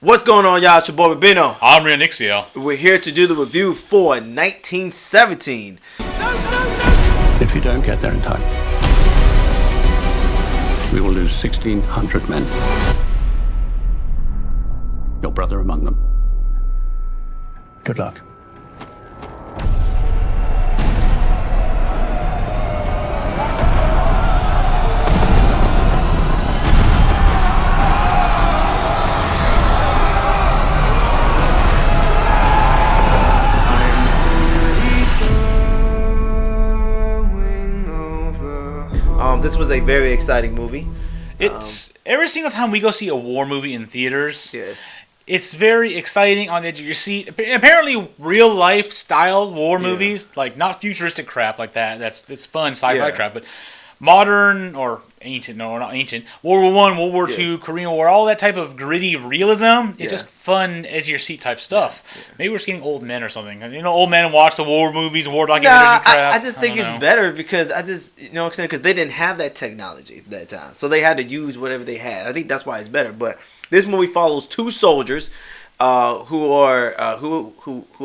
What's going on, y'all? It's your boy Rubino. I'm Real Nixio. We're here to do the review for 1917. If you don't get there in time, we will lose 1,600 men. Your brother among them. Good luck. This was a very exciting movie. It's every single time we go see a war movie in theaters, Yeah. it's very exciting, on the edge of your seat. Apparently, real life style war movies, like not futuristic crap like that. It's fun sci-fi crap, but modern or ancient, no, not ancient. World War I, World War II, Korean War, all that type of gritty realism. It's just fun, edge of your seat type stuff. Yeah. Maybe we're just getting old men or something. You know, old men watch the war movies, war documentaries and crap. I just think it's better because because they didn't have that technology at that time, so they had to use whatever they had. I think that's why it's better. But this movie follows two soldiers who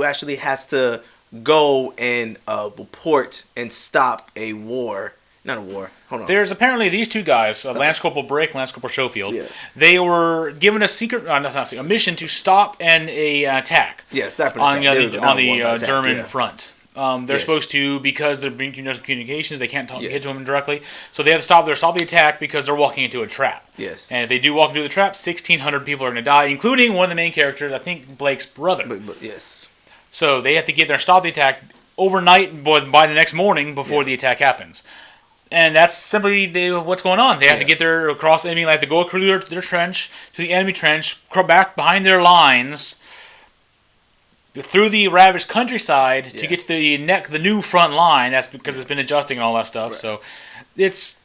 actually has to go and report and stop a war. Not a war. Hold on. There's apparently these two guys, Lance Corporal Brick and Lance Corporal Schofield. Yeah. They were given a a mission to stop an attack. Yes, on the German front. They're supposed to, because they're being communications, they can't get to them directly. So they have to stop the attack because they're walking into a trap. Yes. And if they do walk into the trap, 1,600 people are going to die, including one of the main characters, I think Blake's brother. But yes. So they have to get there and stop the attack overnight by the next morning before the attack happens. And that's simply what's going on. They have to get there across the enemy line, to go through their trench, to the enemy trench, back behind their lines, through the ravaged countryside to get to the new front line. That's because it's been adjusting and all that stuff. Right. So it's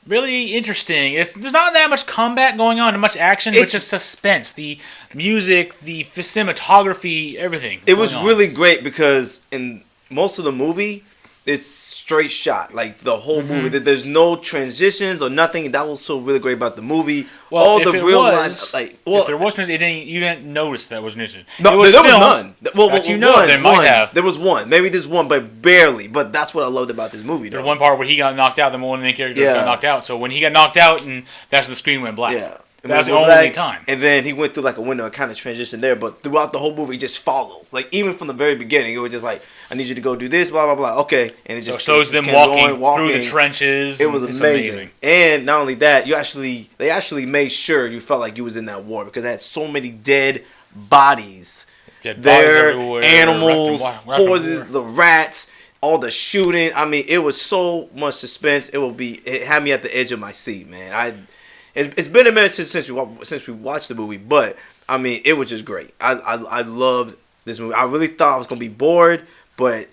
really interesting. There's not that much combat going on, and much action, but just suspense. The music, the cinematography, everything. It was really great because in most of the movie, it's straight shot, like the whole movie. There's no transitions or nothing. That was so really great about the movie. Well, all if the it real was, if there was transition, you didn't notice that was transition. No, there was none. Well, there might have. There was one, maybe this one, but barely. But that's what I loved about this movie. There's one part where he got knocked out. Then one of the main characters got knocked out. So when he got knocked out, and that's when the screen went black. Yeah. That's the only time. And then he went through like a window and kind of transitioned there. But throughout the whole movie, it just follows. Like, even from the very beginning, it was just like, I need you to go do this, blah, blah, blah. Okay. And it just shows them walking through the trenches. It was amazing. And not only that, they actually made sure you felt like you was in that war because it had so many dead bodies. There, animals, horses, the rats, all the shooting. I mean, it was so much suspense. It had me at the edge of my seat, man. It's been a minute since we watched the movie, but I mean, it was just great. I loved this movie. I really thought I was gonna be bored, but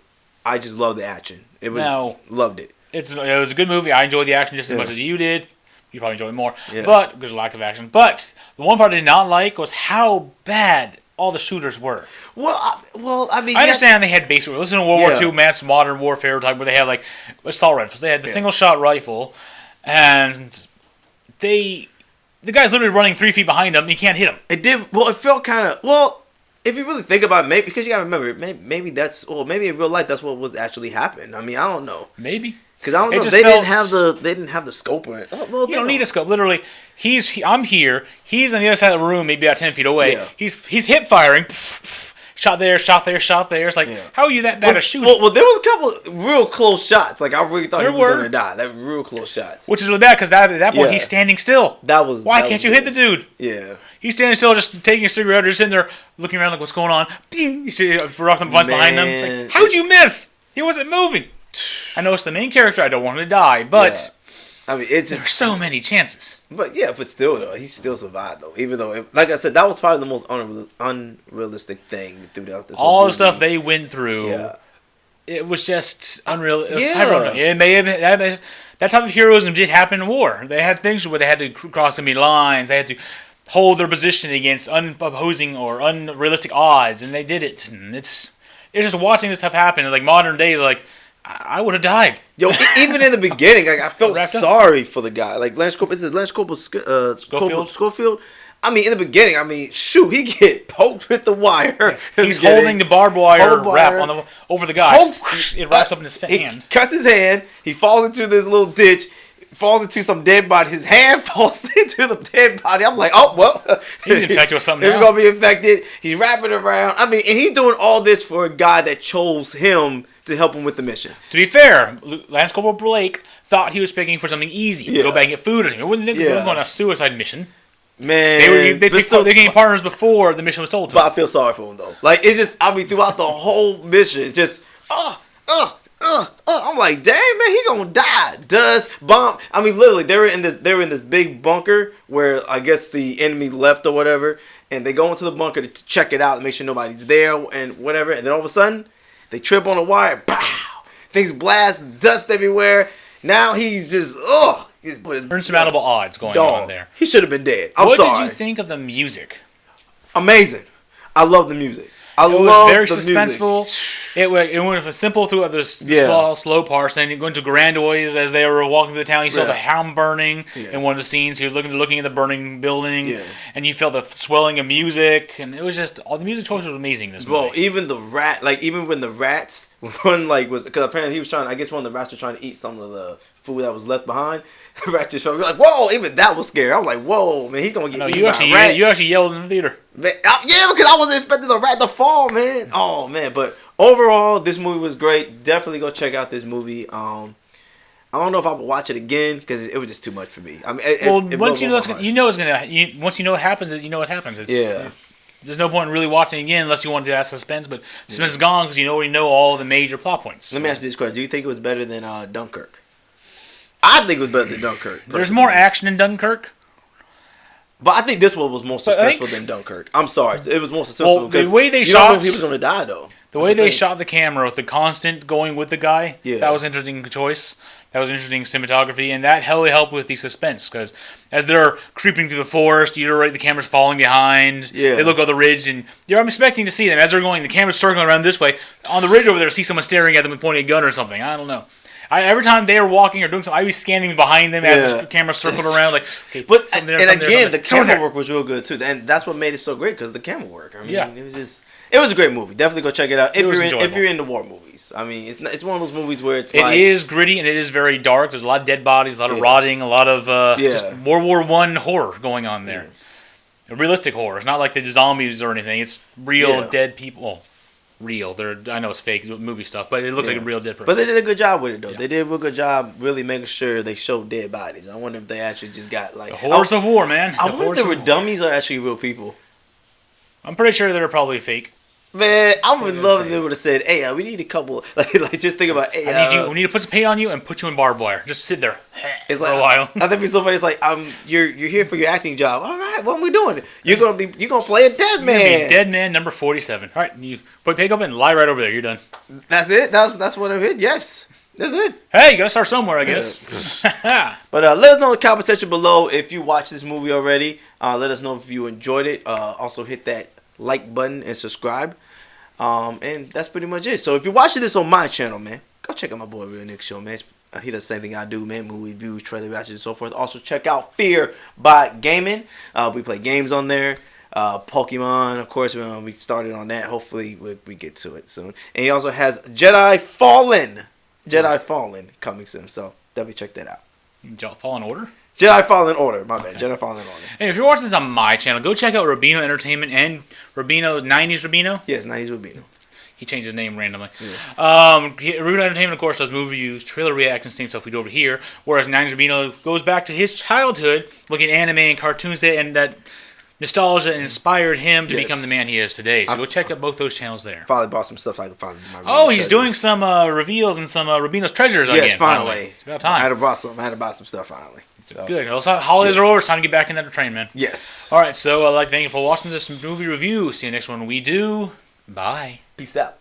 I just loved the action. Loved it. It was a good movie. I enjoyed the action just as much as you did. You probably enjoyed it more, but there's a lack of action. But the one part I did not like was how bad all the shooters were. Well, I mean, I understand they had basic. Listen to World War II, mass modern warfare type, where they had like assault rifles. They had the single shot rifle, and the guy's literally running 3 feet behind him. And he can't hit him. It did. Well, it felt kind of. Well, if you really think about it, maybe because you gotta remember, maybe maybe in real life that's what was actually happening. I mean, I don't know. Maybe because I don't know. They didn't have the scope or it. Well, you don't need a scope. Literally, I'm here. He's on the other side of the room, maybe about 10 feet away. Yeah. He's hip firing. Shot there, shot there, shot there. It's like, how are you that bad at shooting? Well, there was a couple real close shots. Like, I really thought he was going to die. That were real close shots. Which is really bad, because at that point, he's standing still. Why can't you hit the dude? Yeah. He's standing still, just taking a cigarette, just sitting there, looking around like, what's going on? Ding! You see rock the buns behind him. It's like, how'd you miss? He wasn't moving. I know it's the main character. I don't want him to die, but... Yeah. I mean, it's just, there are so many chances. But still, though, he still survived, though. Even though, like I said, that was probably the most unrealistic thing throughout this whole all movie. The stuff they went through, it was just unreal. It may have that type of heroism did happen in war. They had things where they had to cross enemy lines. They had to hold their position against unopposing or unrealistic odds, and they did it. And it's just watching this stuff happen. Like modern days, like, I would have died. Yo, even in the beginning, like, I felt sorry for the guy. Like Lance Corporal Schofield. I mean, in the beginning, he get poked with the wire. Yeah. He's holding the barbed wire wrap over the guy. It wraps up in his hand. He cuts his hand. He falls into this little ditch. Falls into some dead body. His hand falls into the dead body. I'm like, oh, well. He's infected with something He's going to be infected. He's wrapping around. I mean, and he's doing all this for a guy that chose him to help him with the mission. To be fair, Lance Corporal Blake thought he was picking for something easy. Go back and get food or something. He wasn't going on a suicide mission. Man. They became partners before the mission was told to them. But I feel sorry for him, though. Like, it just, throughout the whole mission, it's just, I'm like, dang, man, he gonna die. Does bomb? I mean, literally, they were in this big bunker where I guess the enemy left or whatever, and they go into the bunker to check it out and make sure nobody's there and whatever. And then all of a sudden, they trip on a wire. Pow! Things blast, dust everywhere. Now he's just insurmountable odds going on there. He should have been dead. What did you think of the music? Amazing. I love the music. It was very suspenseful. It went simple through the slow parts. Then you go into grandiose as they were walking through the town. You saw the hound burning in one of the scenes. He was looking at the burning building, and you felt the swelling of music. And it was just all the music choice was amazing. This movie. Well, even the rat, even when the rats, was because apparently he was trying. I guess one of the rats was trying to eat some of the food that was left behind. The rat just felt like, whoa! Even that was scary. I was like, whoa, man, he's gonna get eaten by a rat. You actually yelled in the theater. Man, because I wasn't expecting the rat to fall, man. Oh man, but overall, this movie was great. Definitely go check out this movie. I don't know if I would watch it again because it was just too much for me. I mean, once you know it's gonna, once you know what happens, you know what happens. There's no point in really watching it again unless you want to add suspense. But suspense is gone because you already know all the major plot points. Let me ask you this question: do you think it was better than Dunkirk? I think it was better than Dunkirk. There's more action in Dunkirk. But I think this one was more suspenseful than Dunkirk. I'm sorry. It was more suspenseful because the way they you shot, don't know if he was going to die, though. The way they shot the camera with the constant going with the guy, that was an interesting choice. That was interesting cinematography, and that hella helped with the suspense because as they're creeping through the forest, the camera's falling behind. Yeah. They look on the ridge, and I'm expecting to see them as they're going. The camera's circling around this way. On the ridge over there, see someone staring at them and pointing a gun or something. I don't know. Every time they were walking or doing something, I was scanning behind them as the camera circled around. The camera work was real good too, and that's what made it so great because the camera work. I mean, it was a great movie. Definitely go check it out if you're into war movies. I mean, it's one of those movies where it is gritty and it is very dark. There's a lot of dead bodies, a lot of rotting, a lot of just World War I horror going on there. A realistic horror. It's not like the zombies or anything. It's real dead people. Real. I know it's fake movie stuff, but it looks like a real dead person. But they did a good job with it, though. Yeah. They did a real good job really making sure they showed dead bodies. I wonder if they actually just got the horrors of war, man. I wonder if they were dummies or actually real people. I'm pretty sure they're probably fake. Man, I would love if they would have said, "Hey, we need a couple." Like just think about, "Hey, we need to put some paint on you and put you in barbed wire. Just sit there for a while." I think it'd be so funny. It's like, you're here for your acting job. All right, what are we doing? You're gonna play a dead man. You're gonna be dead man number 47. All right, you put makeup and lie right over there. You're done. That's it. That's what I did. Yes. That's it. Hey, you gotta start somewhere, I guess. But let us know in the comment section below if you watched this movie already. Let us know if you enjoyed it. Also hit that like button and subscribe. And that's pretty much it. So if you're watching this on my channel, man, go check out my boy Real Nick Show, man. He does the same thing I do, man. Movie reviews, trailer reactions, and so forth. Also check out Fear by Gaming. We play games on there. Pokemon, of course, we started on that. Hopefully we get to it soon. And he also has Jedi Fallen coming soon. So definitely check that out. Fallen Order? Jedi Fallen Order, my bad. Jedi Fallen Order. And if you're watching this on my channel, go check out Rubino Entertainment and Rubino, 90s Rubino. Yes, 90s Rubino. He changed his name randomly. Yeah. Rubino Entertainment, of course, does movie reviews, trailer reactions, same stuff we do over here. Whereas 90s Rubino goes back to his childhood, looking at anime and cartoons and that nostalgia inspired him to become the man he is today. So go check out both those channels there. Finally bought some stuff so I can find my he's treasures. Doing some reveals and some Rubino's treasures again. Yes, finally. It's about time. I had to buy some stuff finally. So. Good. Also, holidays are over. It's time to get back in that train, man. Yes. All right. So I'd like to thank you for watching this movie review. See you next one. We do. Bye. Peace out.